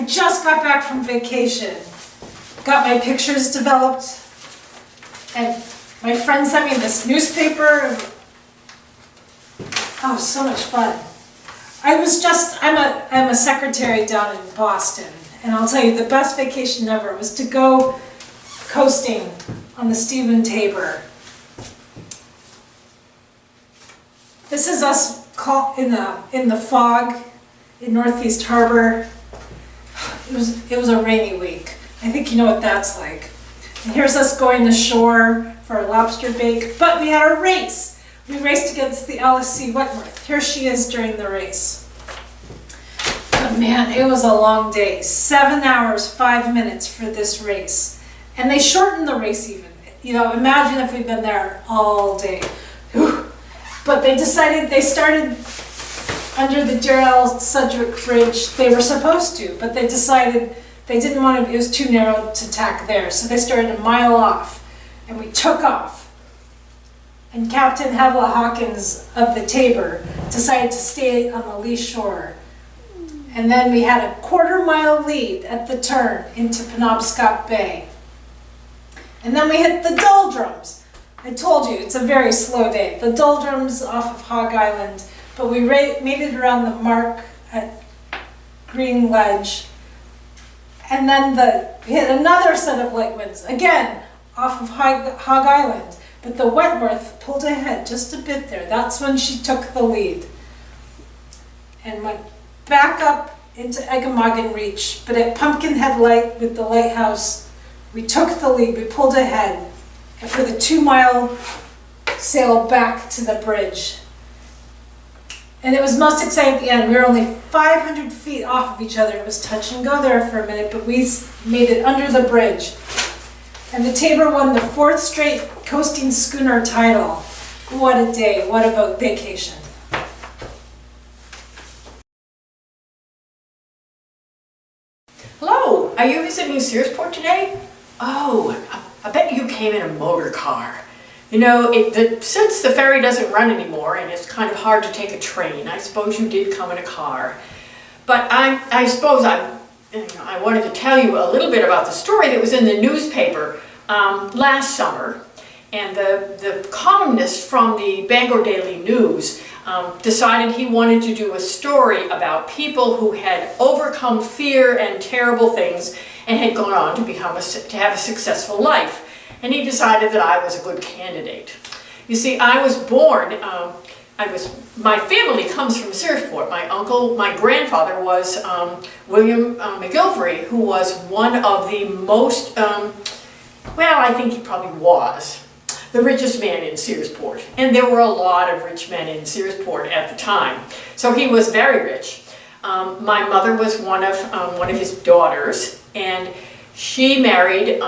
I just got back from vacation. Got my pictures developed, and my friend sent me this newspaper. Oh, so much fun. I'm a secretary down in Boston, and I'll tell you, the best vacation ever was to go coasting on the Stephen Tabor. This is us in the fog in Northeast Harbor. It was a rainy week. I think you know what that's like. And here's us going to shore for a lobster bake, but we had a race. We raced against the LSC Wentworth. Here she is during the race. But man, it was a long day. 7 hours, 5 minutes for this race. And they shortened the race even. You know, imagine if we'd been there all day. Whew. But they started under the Gerald Sedgwick Bridge. They were supposed to, but they decided they didn't want to, it was too narrow to tack there. So they started a mile off, and we took off. And Captain Havla Hawkins of the Tabor decided to stay on the lee shore. And then we had a 1/4 mile lead at the turn into Penobscot Bay. And then we hit the doldrums. I told you, it's a very slow day. The doldrums off of Hog Island, but we made it around the mark at Green Ledge. And then we hit another set of light winds, again, off of Hog Island. But the Wentworth pulled ahead just a bit there. That's when she took the lead and went back up into Eggemoggin Reach. But at Pumpkinhead Light with the lighthouse, we took the lead, we pulled ahead for the 2-mile sail back to the bridge. And it was most exciting at the end. We were only 500 feet off of each other. It was touch and go there for a minute, but we made it under the bridge. And the Tabor won the 4th straight coasting schooner title. What a day, what a vacation. Hello, are you visiting Searsport today? Oh, I bet you came in a motor car. You know, since the ferry doesn't run anymore and it's kind of hard to take a train, I suppose you did come in a car. But I suppose I wanted to tell you a little bit about the story that was in the newspaper last summer. And the columnist from the Bangor Daily News decided he wanted to do a story about people who had overcome fear and terrible things and had gone on to have a successful life. And he decided that I was a good candidate. You see, I was born, my family comes from Searsport. My grandfather was William McGilvery, who was one of the most, well, I think he probably was the richest man in Searsport. And there were a lot of rich men in Searsport at the time. So he was very rich. My mother was one of his daughters, and she married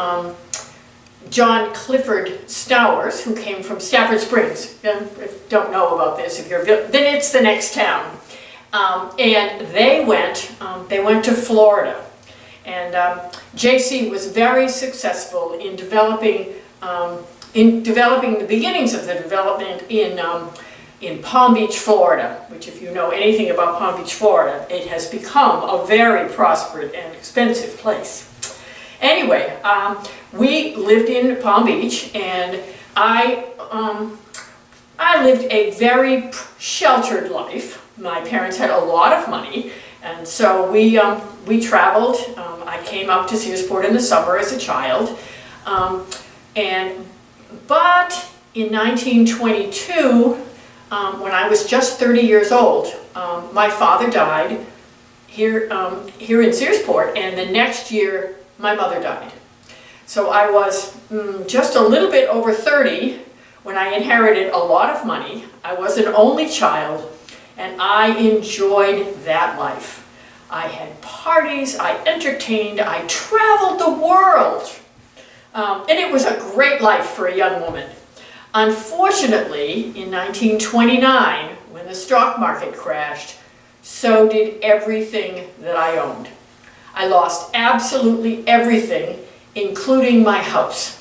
John Clifford Stowers, who came from Stafford Springs. If you don't know about this, then it's the next town. And they went to Florida. And JC was very successful in developing the beginnings of the development in Palm Beach, Florida, which, if you know anything about Palm Beach, Florida, it has become a very prosperous and expensive place. Anyway, we lived in Palm Beach, and I lived a very sheltered life. My parents had a lot of money, and so we traveled. I came up to Searsport in the summer as a child, but in 1922, when I was just 30 years old, my father died here in Searsport, and the next year my mother died. So I was just a little bit over 30 when I inherited a lot of money. I was an only child, and I enjoyed that life. I had parties, I entertained, I traveled the world. And it was a great life for a young woman. Unfortunately, in 1929, when the stock market crashed, so did everything that I owned. I lost absolutely everything, including my house.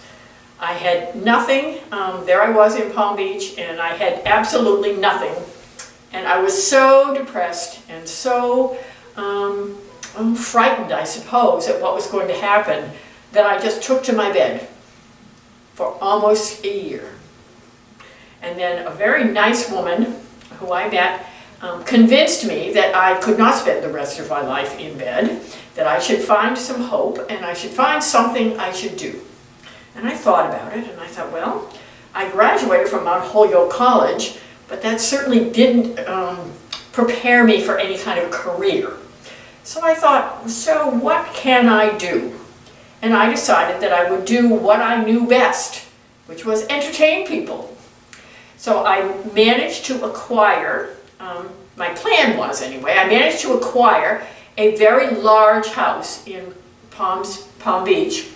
I had nothing. There I was in Palm Beach, and I had absolutely nothing. And I was so depressed and so frightened, I suppose, at what was going to happen, that I just took to my bed for almost a year. And then a very nice woman who I met convinced me that I could not spend the rest of my life in bed, that I should find some hope and I should find something I should do. And I thought about it and I thought, well, I graduated from Mount Holyoke College, but that certainly didn't prepare me for any kind of career. So I thought, so what can I do? And I decided that I would do what I knew best, which was entertain people. So I managed to acquire, my plan was anyway, I managed to acquire a very large house in Palm Beach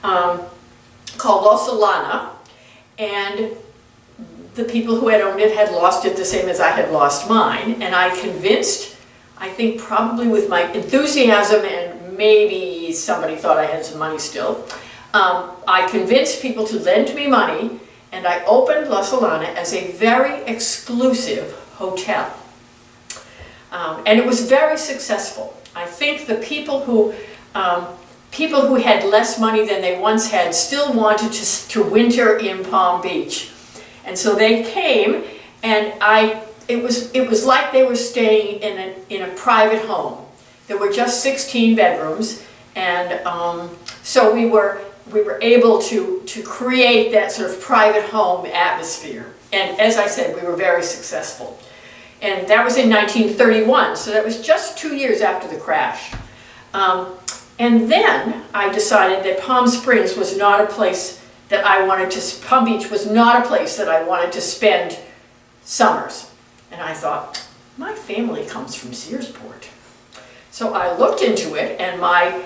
called La Solana, and the people who had owned it had lost it the same as I had lost mine, and I convinced, I think probably with my enthusiasm and maybe somebody thought I had some money still, I convinced people to lend me money, and I opened La Solana as a very exclusive hotel. And it was very successful. I think the people who had less money than they once had still wanted to winter in Palm Beach. And so they came, and it was like they were staying in a private home. There were just 16 bedrooms, and so we were able to create that sort of private home atmosphere. And as I said, we were very successful. And that was in 1931, so that was just 2 years after the crash. And then I decided that Palm Springs was not a place that I wanted to, Palm Beach was not a place that I wanted to spend summers. And I thought, my family comes from Searsport. So I looked into it, and my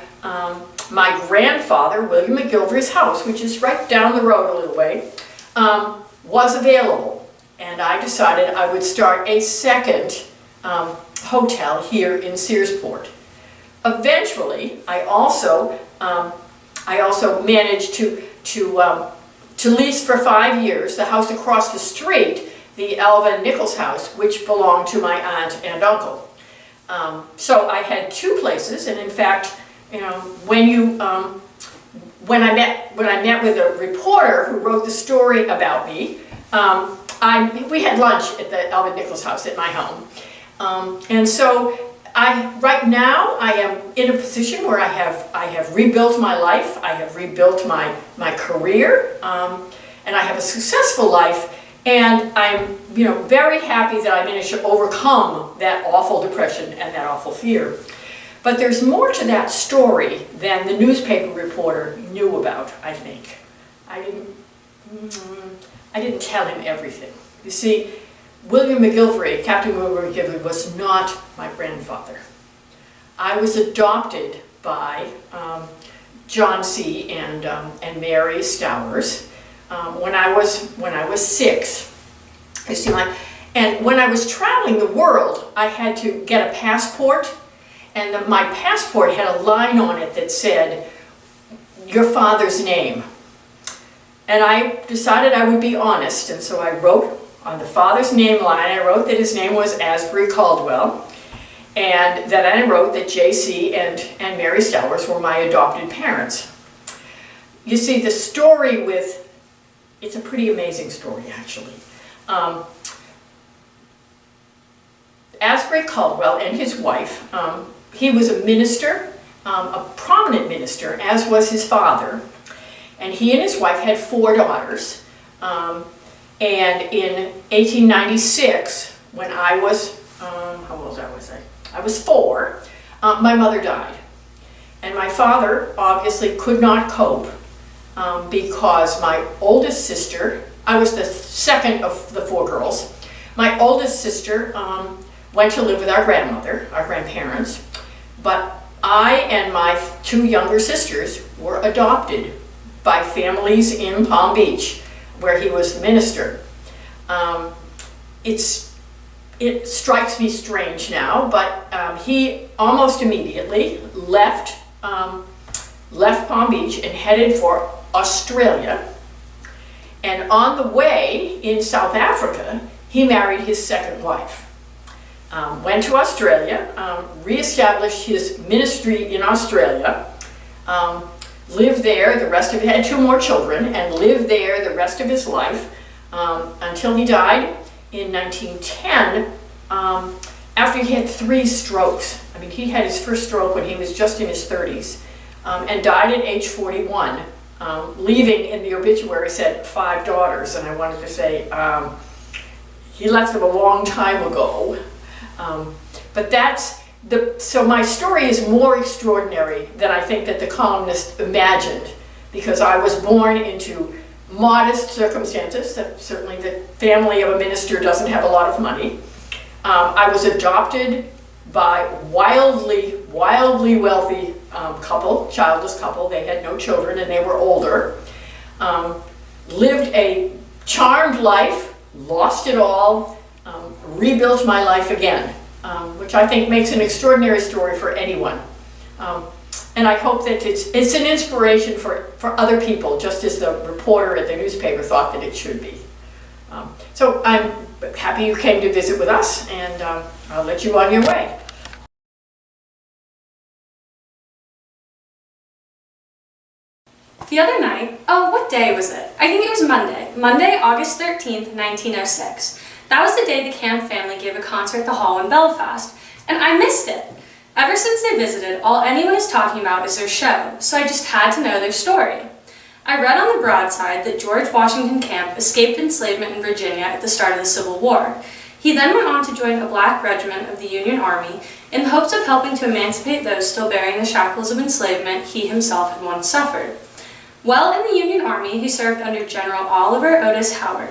grandfather, William McGilvery's house, which is right down the road a little way, was available. And I decided I would start a second hotel here in Searsport. Eventually, I also managed to lease for 5 years the house across the street, the Alva Nichols house, which belonged to my aunt and uncle. So I had 2 places, and in fact, you know, when I met with a reporter who wrote the story about me, we had lunch at the Alva Nichols house at my home, and so right now I am in a position where I have rebuilt my life, I have rebuilt my career, and I have a successful life, and I'm very happy that I managed to overcome that awful depression and that awful fear. But there's more to that story than the newspaper reporter knew about, I think. I didn't tell him everything. You see, William McGilvery, Captain William McGilvery, was not my grandfather. I was adopted by John C. and Mary Stowers when I was 6. You see, and when I was traveling the world, I had to get a passport, and my passport had a line on it that said, "Your father's name." And I decided I would be honest, and so I wrote on the father's name line, I wrote that his name was Asbury Caldwell, and that I wrote that J.C. and Mary Stowers were my adopted parents. You see, the story it's a pretty amazing story, actually. Asbury Caldwell and his wife, he was a minister, a prominent minister, as was his father. And he and his wife had 4 daughters. And in 1896, when I was, how old was I? I was 4, my mother died. And my father obviously could not cope because my oldest sister, I was the second of the 4 girls, my oldest sister went to live with our grandmother, our grandparents, but I and my 2 younger sisters were adopted by families in Palm Beach, where he was the minister. It strikes me strange now, but he almost immediately left Palm Beach and headed for Australia. And on the way in South Africa, he married his second wife. went to Australia, reestablished his ministry in Australia, lived there the rest of, had 2 more children, and lived there the rest of his life until he died in 1910 after he had 3 strokes. I mean, he had his first stroke when he was just in his 30s and died at age 41, leaving, in the obituary said 5 daughters, and I wanted to say he left them a long time ago. But that's so my story is more extraordinary than I think that the columnist imagined, because I was born into modest circumstances. That certainly the family of a minister doesn't have a lot of money. I was adopted by wildly wealthy couple, childless couple. They had no children and they were older. Lived a charmed life, lost it all, rebuilt my life again, which I think makes an extraordinary story for anyone. And I hope that it's an inspiration for other people, just as the reporter at the newspaper thought that it should be. So I'm happy you came to visit with us, and I'll let you on your way. The other night, oh, what day was it? I think it was Monday, August 13th, 1906. That was the day the Kemp family gave a concert at the hall in Belfast, and I missed it. Ever since they visited, all anyone is talking about is their show, so I just had to know their story. I read on the broadside that George Washington Kemp escaped enslavement in Virginia at the start of the Civil War. He then went on to join a black regiment of the Union Army in the hopes of helping to emancipate those still bearing the shackles of enslavement he himself had once suffered. While in the Union Army, he served under General Oliver Otis Howard.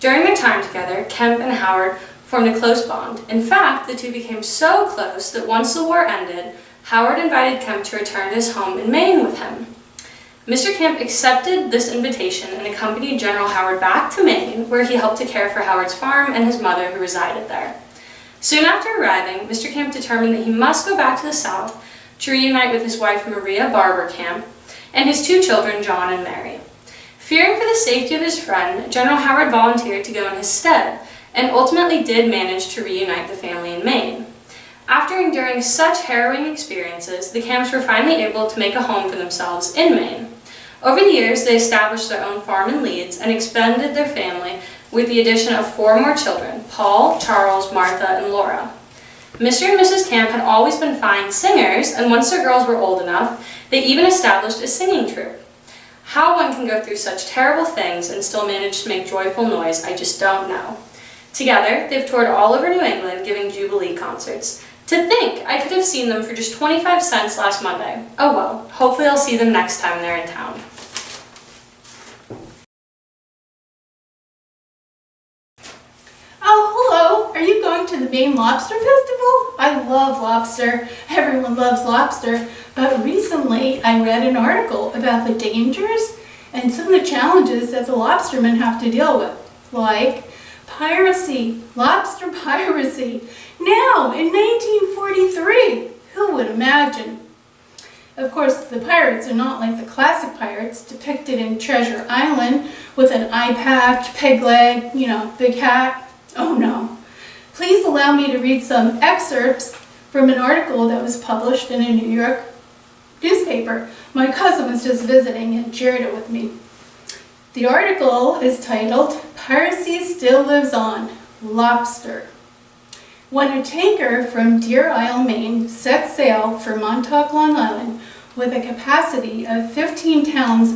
During their time together, Kemp and Howard formed a close bond. In fact, the two became so close that once the war ended, Howard invited Kemp to return to his home in Maine with him. Mr. Kemp accepted this invitation and accompanied General Howard back to Maine, where he helped to care for Howard's farm and his mother, who resided there. Soon after arriving, Mr. Kemp determined that he must go back to the South to reunite with his wife Maria Barber Kemp and his 2 children, John and Mary. Fearing for the safety of his friend, General Howard volunteered to go in his stead, and ultimately did manage to reunite the family in Maine. After enduring such harrowing experiences, the Kemps were finally able to make a home for themselves in Maine. Over the years, they established their own farm in Leeds and expanded their family with the addition of 4 more children, Paul, Charles, Martha, and Laura. Mr. and Mrs. Kemp had always been fine singers, and once their girls were old enough, they even established a singing troupe. How one can go through such terrible things and still manage to make joyful noise, I just don't know. Together, they've toured all over New England giving Jubilee concerts. To think I could have seen them for just 25 cents last Monday. Oh well, hopefully I'll see them next time they're in town. Oh, hello. Are you going to the Maine Lobster Festival? I love lobster. Everyone loves lobster. But recently I read an article about the dangers and some of the challenges that the lobstermen have to deal with, like piracy, lobster piracy. Now, in 1943, who would imagine? Of course, the pirates are not like the classic pirates depicted in Treasure Island with an eye patch, peg leg, big hat. Oh no. Please allow me to read some excerpts from an article that was published in a New York newspaper. My cousin was just visiting and shared it with me. The article is titled, "Piracy Still Lives On, Lobster." When a tanker from Deer Isle, Maine set sail for Montauk, Long Island with a capacity of 15 tons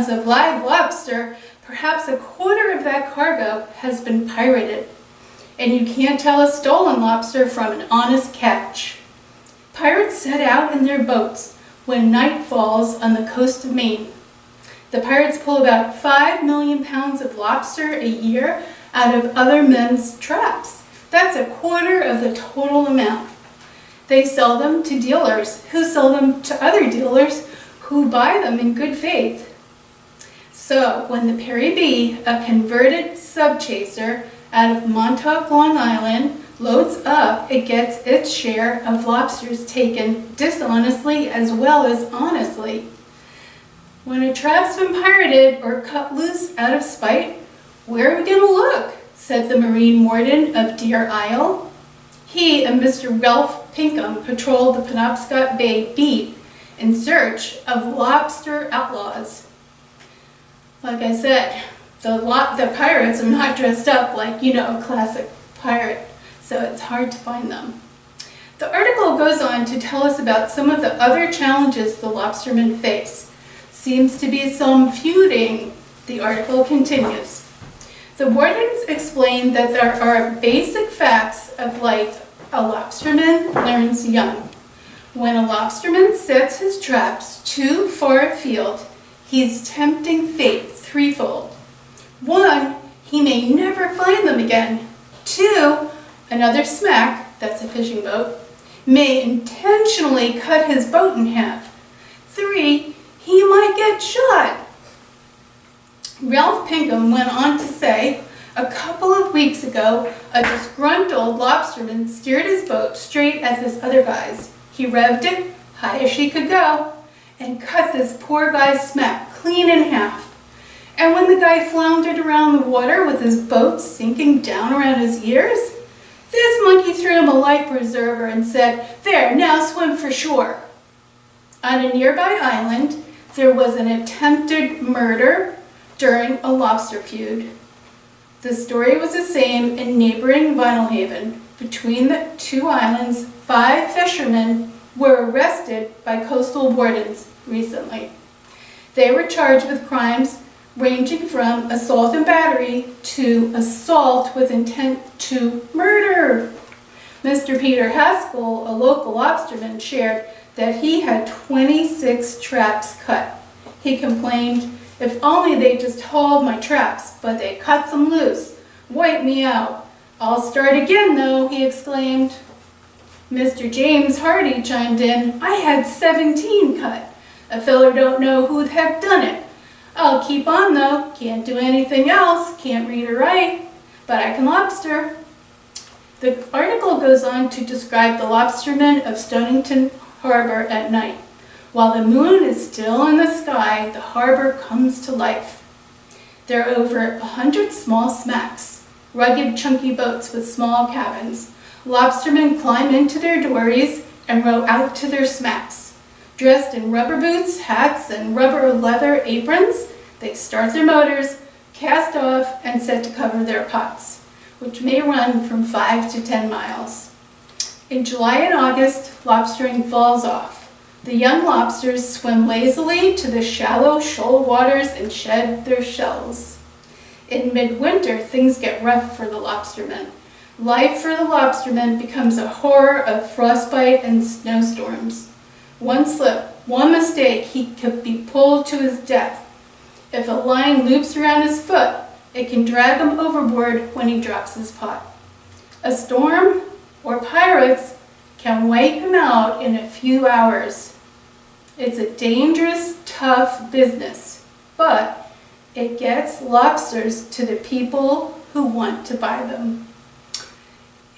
of live lobster, perhaps a quarter of that cargo has been pirated. And you can't tell a stolen lobster from an honest catch. Pirates set out in their boats when night falls on the coast of Maine. The pirates pull about 5 million pounds of lobster a year out of other men's traps. That's a quarter of the total amount. They sell them to dealers who sell them to other dealers who buy them in good faith. So when the Perry B, a converted subchaser out of Montauk, Long Island, loads up, it gets its share of lobsters taken dishonestly as well as honestly. When a trap's been pirated or cut loose out of spite, where are we going to look? said the Marine Warden of Deer Isle. He and Mr. Ralph Pinkham patrolled the Penobscot Bay beat in search of lobster outlaws. Like I said, the pirates are not dressed up like, a classic pirate, so it's hard to find them. The article goes on to tell us about some of the other challenges the lobstermen face. Seems to be some feuding, the article continues. The wardens explain that there are basic facts of life a lobsterman learns young. When a lobsterman sets his traps too far afield, he's tempting fate threefold. 1, he may never find them again. 2, another smack, that's a fishing boat, may intentionally cut his boat in half. 3, he might get shot. Ralph Pinkham went on to say, a couple of weeks ago, a disgruntled lobsterman steered his boat straight at this other guy's. He revved it, high as she could go, and cut this poor guy's smack clean in half. And when the guy floundered around the water with his boat sinking down around his ears, this monkey threw him a life preserver and said, there, now swim for shore. On a nearby island, there was an attempted murder during a lobster feud. The story was the same in neighboring Vinalhaven. Between the two islands, 5 fishermen were arrested by coastal wardens recently. They were charged with crimes ranging from assault and battery to assault with intent to murder. Mr. Peter Haskell, a local lobsterman, shared that he had 26 traps cut. He complained, if only they just hauled my traps, but they cut them loose. Wipe me out. I'll start again though, he exclaimed. Mr. James Hardy chimed in, I had 17 cut. A feller don't know who the heck done it. I'll keep on though, can't do anything else, can't read or write, but I can lobster. The article goes on to describe the lobstermen of Stonington Harbor at night. While the moon is still in the sky, the harbor comes to life. There are over 100 small smacks, rugged, chunky boats with small cabins. Lobstermen climb into their dories and row out to their smacks. Dressed in rubber boots, hats, and rubber leather aprons, they start their motors, cast off, and set to cover their pots, which may run from 5 to 10 miles. In July and August, lobstering falls off. The young lobsters swim lazily to the shallow shoal waters and shed their shells. In midwinter, things get rough for the lobstermen. Life for the lobstermen becomes a horror of frostbite and snowstorms. One slip, one mistake, he could be pulled to his death. If a line loops around his foot, it can drag him overboard when he drops his pot. A storm or pirates can wipe him out in a few hours. It's a dangerous, tough business, but it gets lobsters to the people who want to buy them.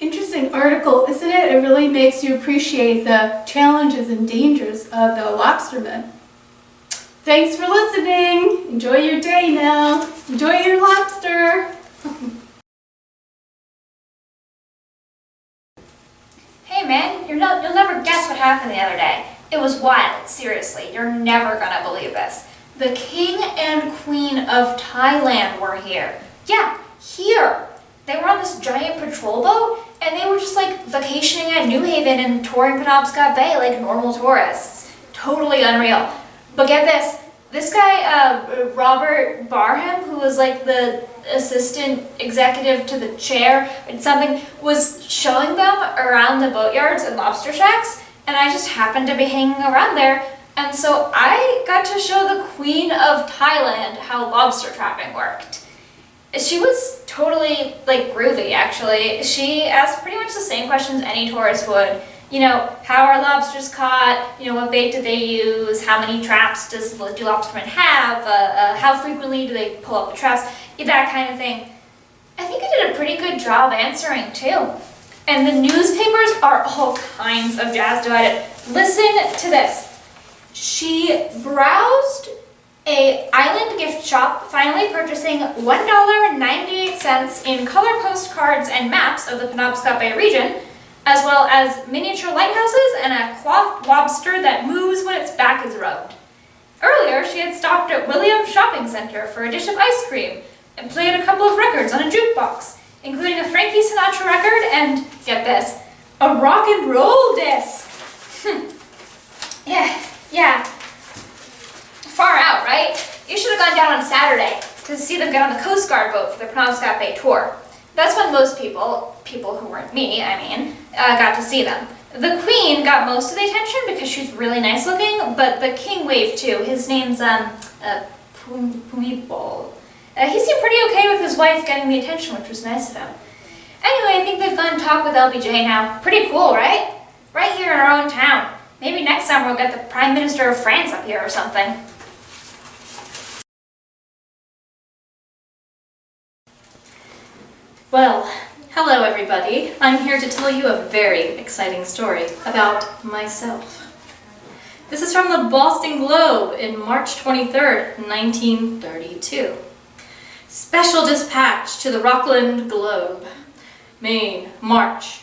Interesting article, isn't it? It really makes you appreciate the challenges and dangers of the lobstermen. Thanks for listening. Enjoy your day now. Enjoy your lobster. Hey man, you'll never guess what happened the other day. It was wild, seriously. You're never gonna believe this. The King and Queen of Thailand were here. Yeah, here. They were on this giant patrol boat, and they were just like vacationing at New Haven and touring Penobscot Bay like normal tourists. Totally unreal. But get this guy, Robert Barham, who was like the assistant executive to the chair and something, was showing them around the boatyards and lobster shacks, and I just happened to be hanging around there, and so I got to show the Queen of Thailand how lobster trapping worked. She was totally like groovy, actually. She asked pretty much the same questions any tourist would. You know, how are lobsters caught? You know, what bait do they use? How many traps do lobstermen have? How frequently do they pull up the traps? That kind of thing. I think I did a pretty good job answering too. And the newspapers are all kinds of jazzed about it. Listen to this. She browsed a island gift shop finally purchasing $1.98 in color postcards and maps of the Penobscot Bay region, as well as miniature lighthouses and a cloth lobster that moves when its back is rubbed. Earlier, she had stopped at William's Shopping Center for a dish of ice cream and played a couple of records on a jukebox, including a Frankie Sinatra record and, get this, a rock and roll disc. Yeah. Far out, right? You should have gone down on Saturday to see them get on the Coast Guard boat for the Penobscot Bay tour. That's when most people who weren't me, got to see them. The Queen got most of the attention because she's really nice looking, but the King waved too. His name's Pumipol. He seemed pretty okay with his wife getting the attention, which was nice of him. Anyway, I think they've gone and talked with LBJ now. Pretty cool, right? Right here in our own town. Maybe next time we'll get the Prime Minister of France up here or something. Well, hello everybody. I'm here to tell you a very exciting story about myself. This is from the Boston Globe in March 23rd, 1932. Special dispatch to the Rockland Globe. Maine, March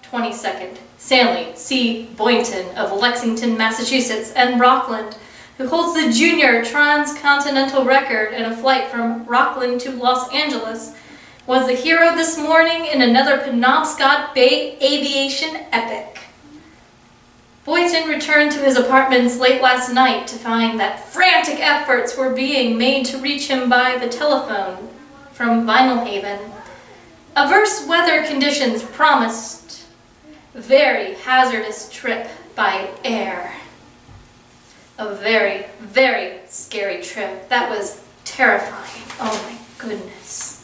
22nd. Stanley C. Boynton of Lexington, Massachusetts, and Rockland, who holds the junior transcontinental record in a flight from Rockland to Los Angeles, was the hero this morning in another Penobscot Bay aviation epic. Boynton returned to his apartments late last night to find that frantic efforts were being made to reach him by the telephone from Vinalhaven. Adverse weather conditions promised very hazardous trip by air. A very, very scary trip. That was terrifying. Oh my goodness.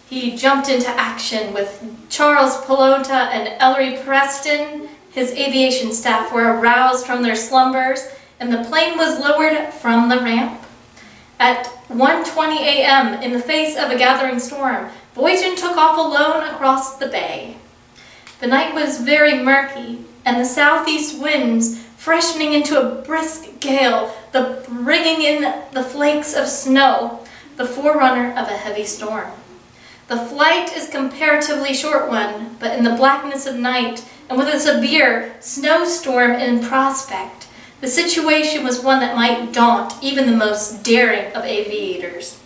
He jumped into action with Charles Pelota and Ellery Preston. His aviation staff were aroused from their slumbers, and the plane was lowered from the ramp. At 1:20 a.m., in the face of a gathering storm, Boynton took off alone across the bay. The night was very murky, and the southeast winds, freshening into a brisk gale, bringing in the flakes of snow, the forerunner of a heavy storm. The flight is a comparatively short one, but in the blackness of night, and with a severe snowstorm in prospect, the situation was one that might daunt even the most daring of aviators.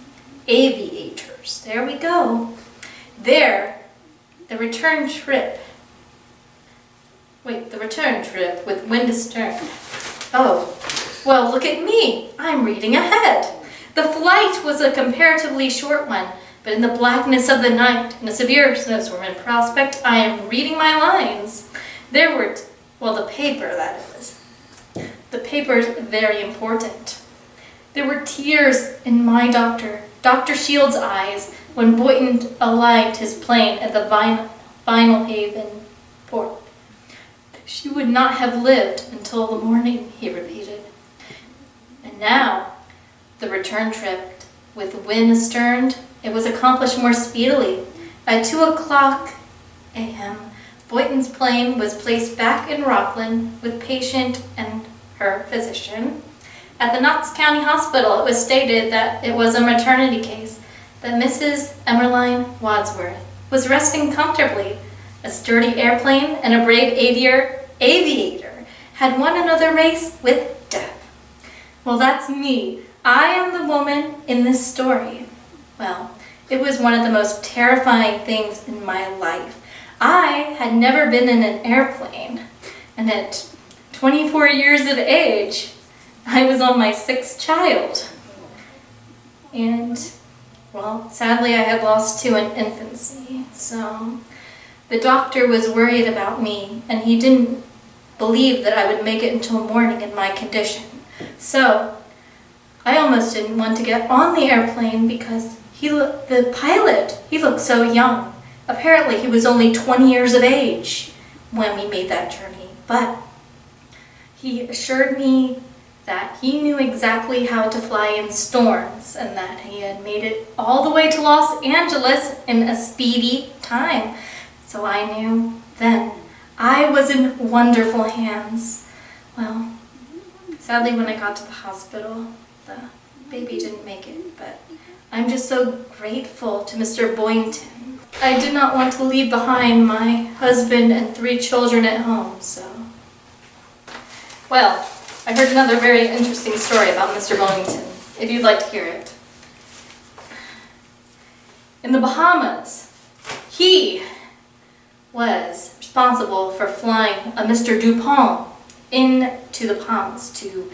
There we go. The return trip with wind astern. Oh, well, look at me. I'm reading ahead. The flight was a comparatively short one, but in the blackness of the night, in a severe snowstorm in prospect, I am reading my lines. The paper, that is. The paper's very important. There were tears in my Dr. Shields' eyes, when Boynton aligned his plane at the Vinalhaven port. She would not have lived until the morning, he repeated. And now, the return trip with wind astern, it was accomplished more speedily. At 2:00 a.m., Boynton's plane was placed back in Rockland with patient and her physician. At the Knox County Hospital, it was stated that it was a maternity case, that Mrs. Emmeline Wadsworth was resting comfortably. A sturdy airplane and a brave aviator had won another race with death. Well, that's me. I am the woman in this story. Well, it was one of the most terrifying things in my life. I had never been in an airplane, and at 24 years of age, I was on my 6th child. And, well, sadly I had lost 2 in infancy, so the doctor was worried about me, and he didn't believe that I would make it until morning in my condition. So I almost didn't want to get on the airplane because the pilot looked so young. Apparently he was only 20 years of age when we made that journey, but he assured me that he knew exactly how to fly in storms and that he had made it all the way to Los Angeles in a speedy time. So I knew then I was in wonderful hands. Well, sadly when I got to the hospital, the baby didn't make it, but I'm just so grateful to Mr. Boynton. I did not want to leave behind my husband and 3 children at home, so. Well, I heard another very interesting story about Mr. Boynton, if you'd like to hear it. In the Bahamas, he was responsible for flying a Mr. Dupont into the Bahamas to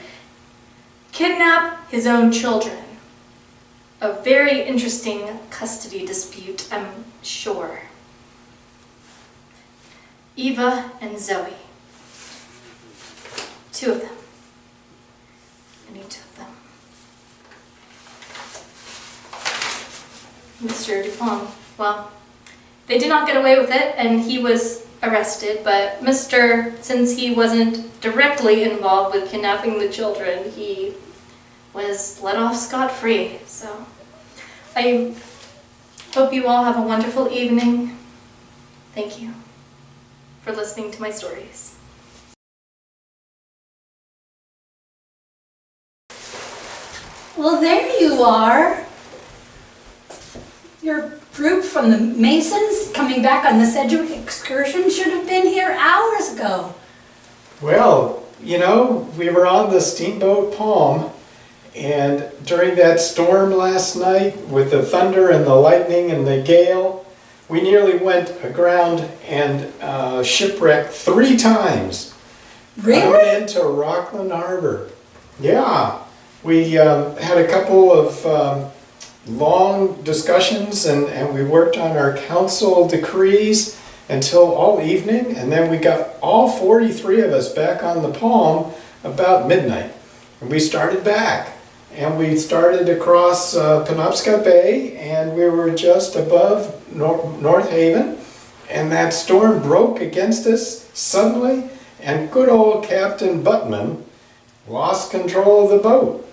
kidnap his own children. A very interesting custody dispute, I'm sure. Eva and Zoe. 2 of them. Only 2 of them. Mr. Dupont, well, they did not get away with it and he was arrested, but since he wasn't directly involved with kidnapping the children, he was let off scot-free. So I hope you all have a wonderful evening. Thank you for listening to my stories. Well, there you are. Your group from the Masons coming back on the Sedgwick excursion should have been here hours ago. Well, you know, we were on the steamboat Palm, and during that storm last night with the thunder and the lightning and the gale, we nearly went aground and shipwrecked 3 times. Really? Coming into Rockland Harbor. Yeah, we had a couple of long discussions and we worked on our council decrees until all evening, and then we got all 43 of us back on the Palm about midnight. And we started back. And we started across Penobscot Bay, and we were just above North Haven, and that storm broke against us suddenly, and good old Captain Buttman lost control of the boat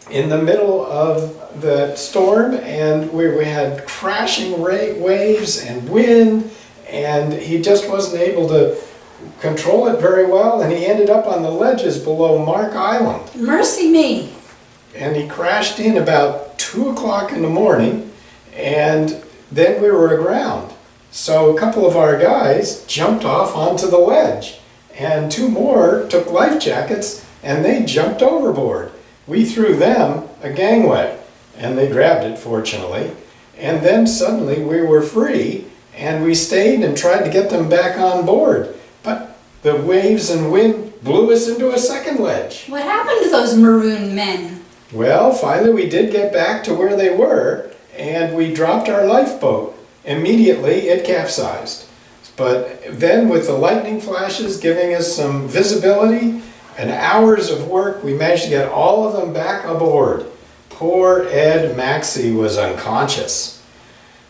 in the middle of the storm, and we had crashing waves and wind, and he just wasn't able to control it very well, and he ended up on the ledges below Mark Island. Mercy me. And he crashed in about 2 o'clock in the morning, and then we were aground. So a couple of our guys jumped off onto the ledge, and 2 more took life jackets and they jumped overboard. We threw them a gangway, and they grabbed it, fortunately. And then suddenly we were free, and we stayed and tried to get them back on board. But the waves and wind blew us into a second ledge. What happened to those maroon men? Well, finally we did get back to where they were, and we dropped our lifeboat. Immediately it capsized. But then with the lightning flashes giving us some visibility and hours of work, we managed to get all of them back aboard. Poor Ed Maxey was unconscious.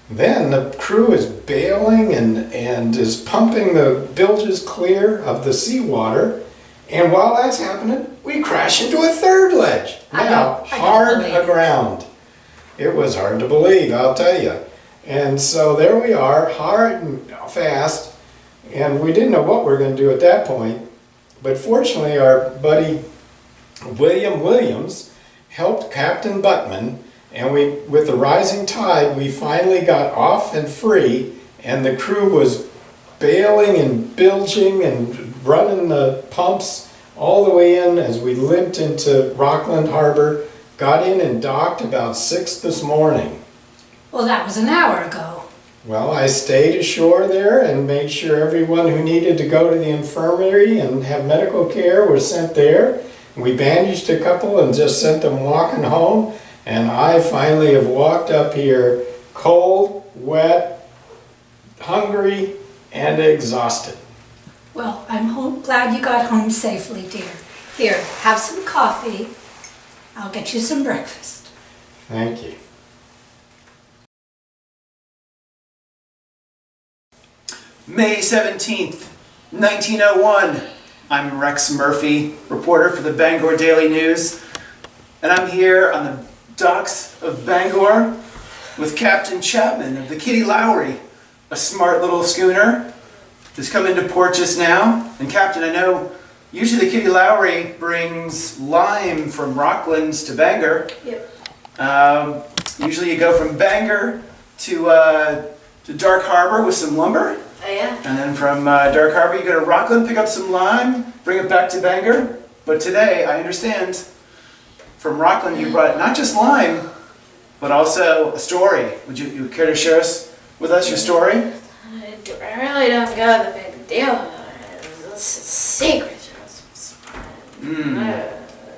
Then the crew is bailing and is pumping the bilges clear of the seawater. And while that's happening, we crash into a 3rd ledge. Now, hard aground. It was hard to believe, I'll tell you. And so there we are, hard and fast, and we didn't know what we were going to do at that point. But fortunately, our buddy William Williams helped Captain Buttman, and with the rising tide, we finally got off and free, and the crew was bailing and bilging and running the pumps all the way in as we limped into Rockland Harbor, got in and docked about 6 this morning. Well, that was an hour ago. Well, I stayed ashore there and made sure everyone who needed to go to the infirmary and have medical care was sent there. We bandaged a couple and just sent them walking home, and I finally have walked up here cold, wet, hungry, and exhausted. Well, I'm glad you got home safely, dear. Here, have some coffee. I'll get you some breakfast. Thank you. May 17th, 1901. I'm Rex Murphy, reporter for the Bangor Daily News, and I'm here on the docks of Bangor with Captain Chapman of the Kitty Lowry, a smart little schooner who's come into port just now. And Captain, I know Usually the Kitty Lowry brings lime from Rocklands to Bangor. Yep. Usually you go from Bangor to Dark Harbor with some lumber. Oh, yeah. And then from Dark Harbor you go to Rockland, pick up some lime, bring it back to Bangor. But today, I understand, from Rockland you brought not just lime, but also a story. Would you care to share with us your story? I really don't got the big deal. It's a secret.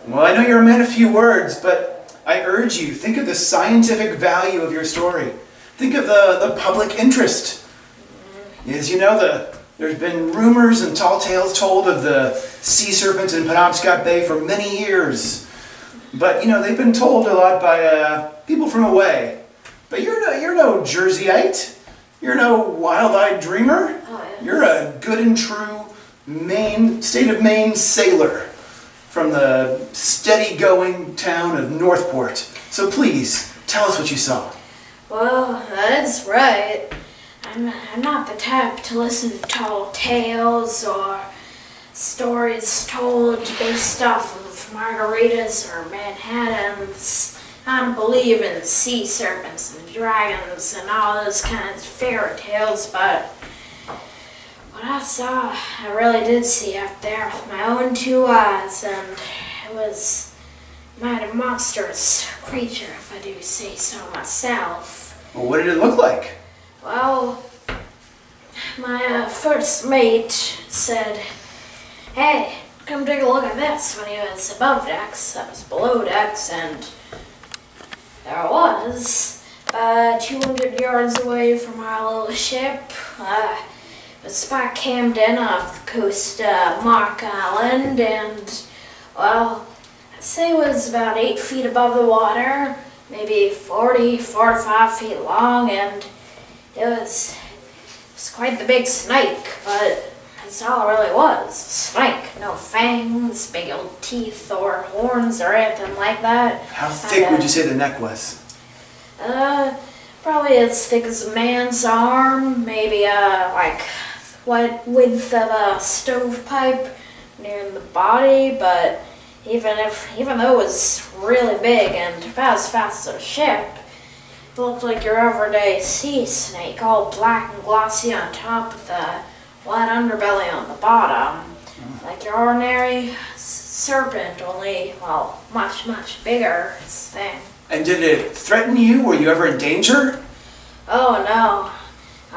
Well, I know you're a man of few words, but I urge you, think of the scientific value of your story. Think of the public interest. As you know, there's been rumors and tall tales told of the sea serpents in Penobscot Bay for many years. But, they've been told a lot by people from away. But you're no Jerseyite. You're no wild-eyed dreamer. You're a good and true state of Maine sailor from the steady-going town of Northport. So please, tell us what you saw. Well, that's right. I'm not the type to listen to tall tales or stories told based off of margaritas or Manhattans. I don't believe in sea serpents and dragons and all those kinds of fairy tales, but what I saw, I really did see out there with my own two eyes, and it was a mighty monstrous creature, if I do say so myself. Well, what did it look like? Well, my first mate said, "Hey, come take a look at this," when he was above decks. I was below decks, and there I was, 200 yards away from our little ship. It was by Camden off the coast of Mark Island, and, well, I'd say it was about 8 feet above the water, maybe 45 feet long, and it was quite the big snake, but that's all it really was, a snake. No fangs, big old teeth or horns or anything like that. How thick would you say the neck was? Probably as thick as a man's arm, maybe like what width of a stovepipe near the body, but even though it was really big and about as fast as a ship, it looked like your everyday sea snake, all black and glossy on top with a white underbelly on the bottom. Like your ordinary serpent, only, well, much, much bigger thing. And did it threaten you? Were you ever in danger? Oh no,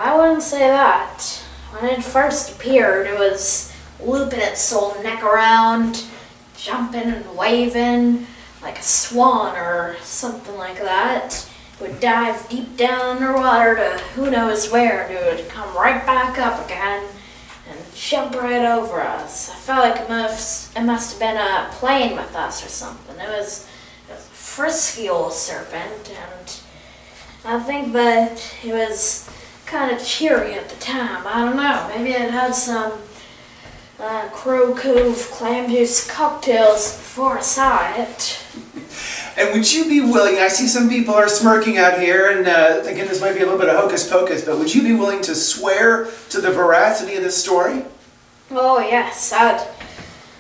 I wouldn't say that. When it first appeared, it was looping its whole neck around, jumping and waving like a swan or something like that. It would dive deep down underwater to who knows where, and it would come right back up again and jump right over us. I felt like it must have been playing with us or something. It was a frisky old serpent, and I think that it was kind of cheery at the time. I don't know, maybe it had some Crow Cove clam juice cocktails before I saw it. And would you be willing, I see some people are smirking out here and thinking this might be a little bit of hocus pocus, but would you be willing to swear to the veracity of this story? Oh yes, I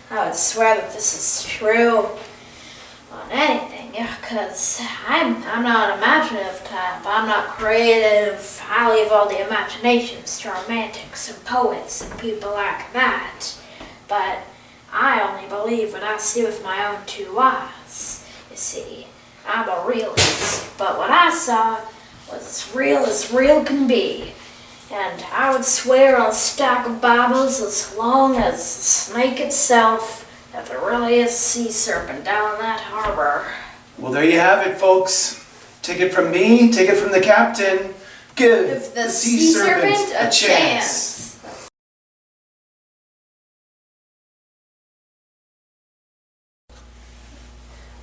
would swear that this is true on anything, yeah, because I'm not an imaginative type. I'm not creative. I leave all the imaginations to romantics and poets and people like that. But I only believe what I see with my own two eyes. You see, I'm a realist, but what I saw was as real can be. And I would swear on a stack of Bibles as long as the snake itself that there really is a sea serpent down in that harbor. Well, there you have it, folks. Take it from me, take it from the captain. Give the sea serpent a chance.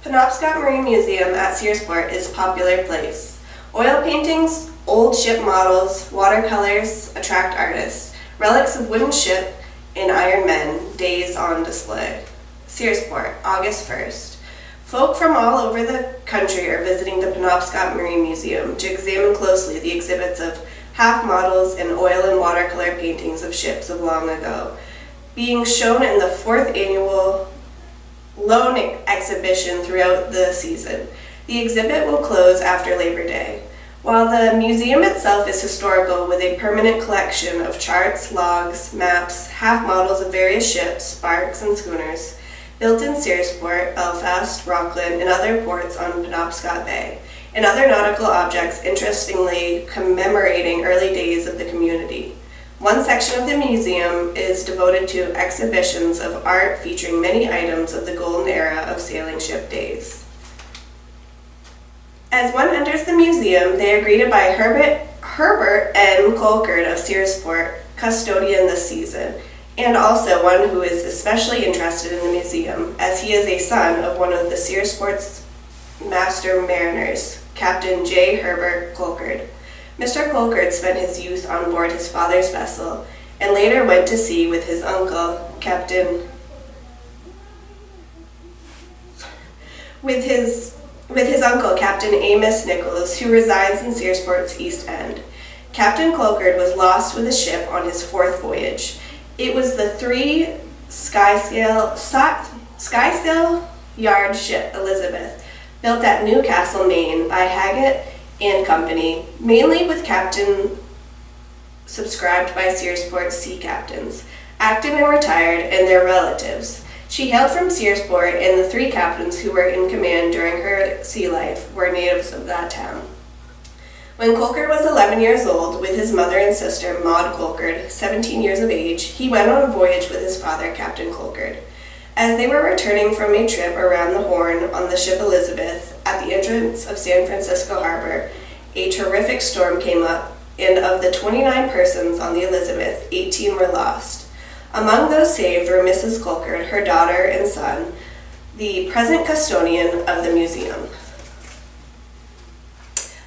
Penobscot Marine Museum at Searsport is a popular place. Oil paintings, old ship models, watercolors attract artists. Relics of wooden ship and iron men, days on display. Searsport, August 1st. Folk from all over the country are visiting the Penobscot Marine Museum to examine closely the exhibits of half models and oil and watercolor paintings of ships of long ago. being shown in the 4th annual loan exhibition throughout the season. The exhibit will close after Labor Day. While the museum itself is historical with a permanent collection of charts, logs, maps, half models of various ships, barques, and schooners, built in Searsport, Belfast, Rockland, and other ports on Penobscot Bay, and other nautical objects interestingly commemorating early days of the community. One section of the museum is devoted to exhibitions of art featuring many items of the golden era of sailing ship days. As one enters the museum, they are greeted by Herbert N. Colcord of Searsport, custodian this season, and also one who is especially interested in the museum, as he is a son of one of the Searsport's master mariners, Captain J. Herbert Colcord. Mr. Colcord spent his youth on board his father's vessel, and later went to sea with his uncle, Captain Amos Nichols, who resides in Searsport's East End. Captain Colcord was lost with a ship on his 4th voyage. It was the 3 Skysail yard ship Elizabeth, built at Newcastle, Maine by Haggett and Company, mainly with captain subscribed by Searsport's sea captains, active and retired, and their relatives. She hailed from Searsport, and the 3 captains who were in command during her sea life were natives of that town. When Colcord was 11 years old, with his mother and sister, Maud Colcord, 17 years of age, he went on a voyage with his father, Captain Colcord. As they were returning from a trip around the Horn on the ship Elizabeth, at the entrance of San Francisco Harbor, a terrific storm came up, and of the 29 persons on the Elizabeth, 18 were lost. Among those saved were Mrs. Colcord, her daughter and son, the present custodian of the museum.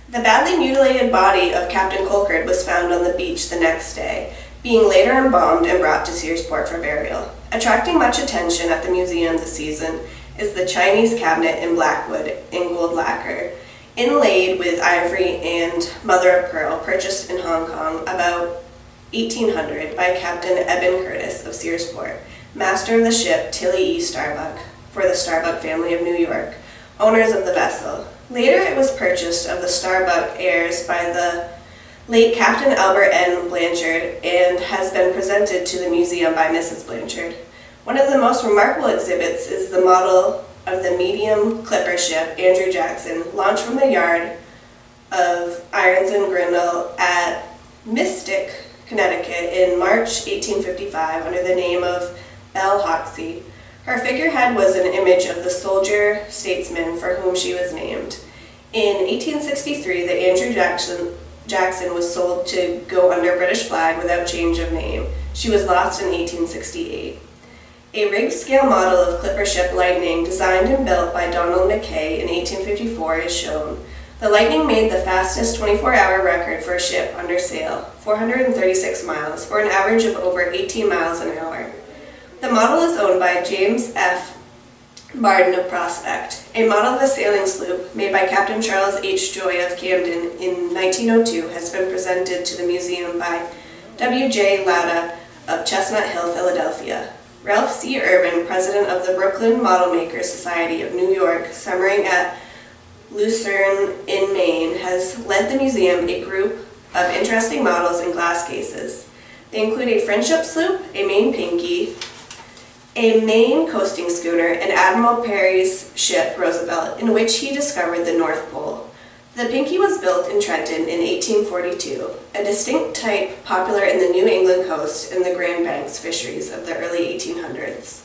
The badly mutilated body of Captain Colcord was found on the beach the next day, being later embalmed and brought to Searsport for burial. Attracting much attention at the museum this season is the Chinese cabinet in blackwood in gold lacquer, inlaid with ivory and mother of pearl, purchased in Hong Kong about 1800 by Captain Eben Curtis of Searsport, master of the ship Tilly E. Starbuck, for the Starbuck family of New York, owners of the vessel. Later it was purchased of the Starbuck heirs by the late Captain Albert N. Blanchard and has been presented to the museum by Mrs. Blanchard. One of the most remarkable exhibits is the model of the medium clipper ship Andrew Jackson, launched from the yard of Irons and Grindle at Mystic, Connecticut in March 1855 under the name of Belle Hoxie. Her figurehead was an image of the soldier statesman for whom she was named. In 1863, the Andrew Jackson was sold to go under British flag without change of name. She was lost in 1868. A rigged scale model of clipper ship Lightning, designed and built by Donald Mackay in 1854, is shown. The Lightning made the fastest 24-hour record for a ship under sail, 436 miles, for an average of over 18 miles an hour. The model is owned by James F. Barden of Prospect. A model of a sailing sloop made by Captain Charles H. Joy of Camden in 1902 has been presented to the museum by W. J. Lauda of Chestnut Hill, Philadelphia. Ralph C. Urban, president of the Brooklyn Model Makers Society of New York, summering at Lucerne in Maine, has lent the museum a group of interesting models in glass cases. They include a friendship sloop, a Maine Pinky, a Maine coasting schooner, and Admiral Perry's ship Roosevelt, in which he discovered the North Pole. The Pinky was built in Trenton in 1842, a distinct type popular in the New England coast and the Grand Banks fisheries of the early 1800s.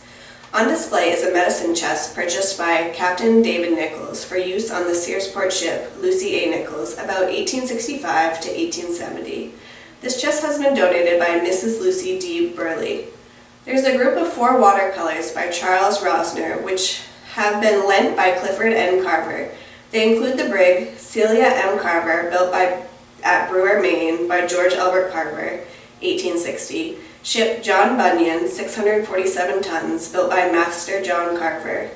On display is a medicine chest purchased by Captain David Nichols for use on the Searsport ship Lucy A. Nichols about 1865 to 1870. This chest has been donated by Mrs. Lucy D. Burley. There's a group of 4 watercolors by Charles Rosner, which have been lent by Clifford N. Carver. They include the brig Celia M. Carver, built at Brewer, Maine, by George Albert Carver, 1860. Ship John Bunyan, 647 tons, built by Master John Carver,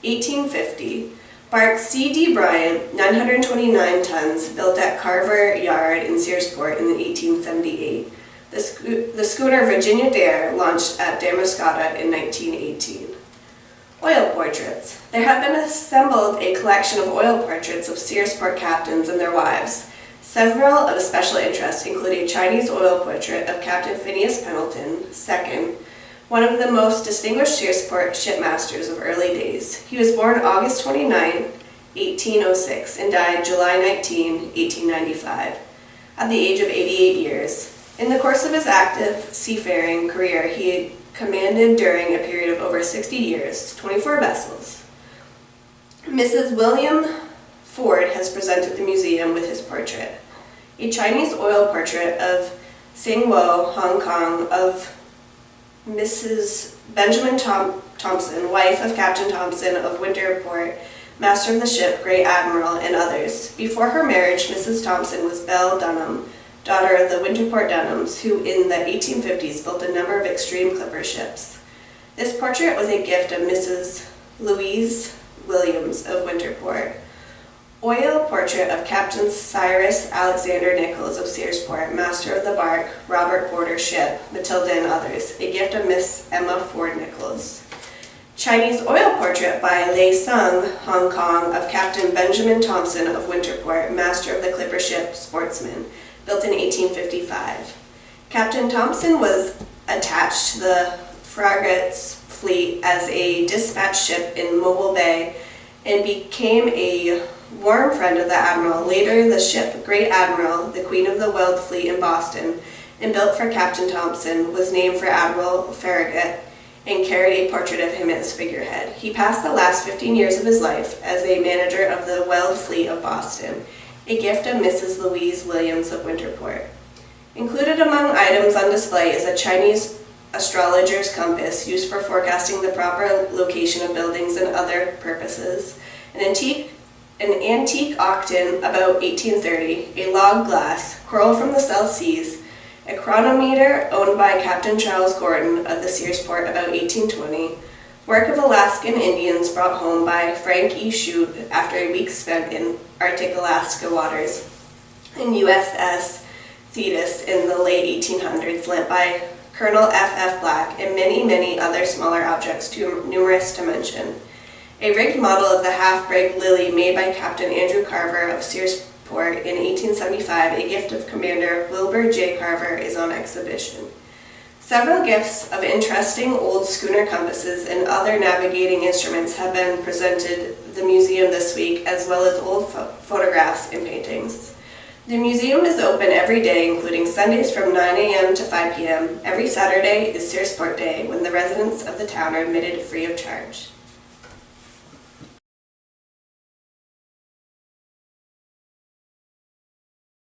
1850. Bark C.D. Bryant, 929 tons, built at Carver Yard in Searsport in 1878. The schooner Virginia Dare launched at Damariscotta in 1918. Oil portraits. There have been assembled a collection of oil portraits of Searsport captains and their wives. Several of special interest include a Chinese oil portrait of Captain Phineas Pendleton, II, one of the most distinguished Searsport shipmasters of early days. He was born August 29, 1806, and died July 19, 1895, at the age of 88 years. In the course of his active seafaring career, he commanded during a period of over 60 years, 24 vessels. Mrs. William Ford has presented the museum with his portrait. A Chinese oil portrait of Singwo, Hong Kong, of Mrs. Benjamin Thompson, wife of Captain Thompson of Winterport, master of the ship Great Admiral, and others. Before her marriage, Mrs. Thompson was Belle Dunham, daughter of the Winterport Dunhams, who in the 1850s built a number of extreme clipper ships. This portrait was a gift of Mrs. Louise Williams of Winterport. Oil portrait of Captain Cyrus Alexander Nichols of Searsport, master of the bark Robert Porter's ship, Matilda and others, a gift of Miss Emma Ford Nichols. Chinese oil portrait by Lei Sung, Hong Kong, of Captain Benjamin Thompson of Winterport, master of the clipper ship Sportsman, built in 1855. Captain Thompson was attached to the frigate's fleet as a dispatch ship in Mobile Bay and became a warm friend of the Admiral. Later, the ship Great Admiral, the Queen of the World Fleet in Boston, and built for Captain Thompson, was named for Admiral Farragut and carried a portrait of him as figurehead. He passed the last 15 years of his life as a manager of the World Fleet of Boston, a gift of Mrs. Louise Williams of Winterport. Included among items on display is a Chinese astrologer's compass used for forecasting the proper location of buildings and other purposes, an antique octant about 1830, a log glass, coral from the South Seas, a chronometer owned by Captain Charles Gordon of the Searsport about 1820, work of Alaskan Indians brought home by Frank E. Shute after a week spent in Arctic Alaska waters, and USS Thetis in the late 1800s, lent by Colonel F.F. Black, and many, many other smaller objects too numerous to mention. A rigged model of the half-brig Lily made by Captain Andrew Carver of Searsport in 1875, a gift of Commander Wilbur J. Carver, is on exhibition. Several gifts of interesting old schooner compasses and other navigating instruments have been presented the museum this week, as well as old photographs and paintings. The museum is open every day, including Sundays from 9 a.m. to 5 p.m. Every Saturday is Searsport Day, when the residents of the town are admitted free of charge.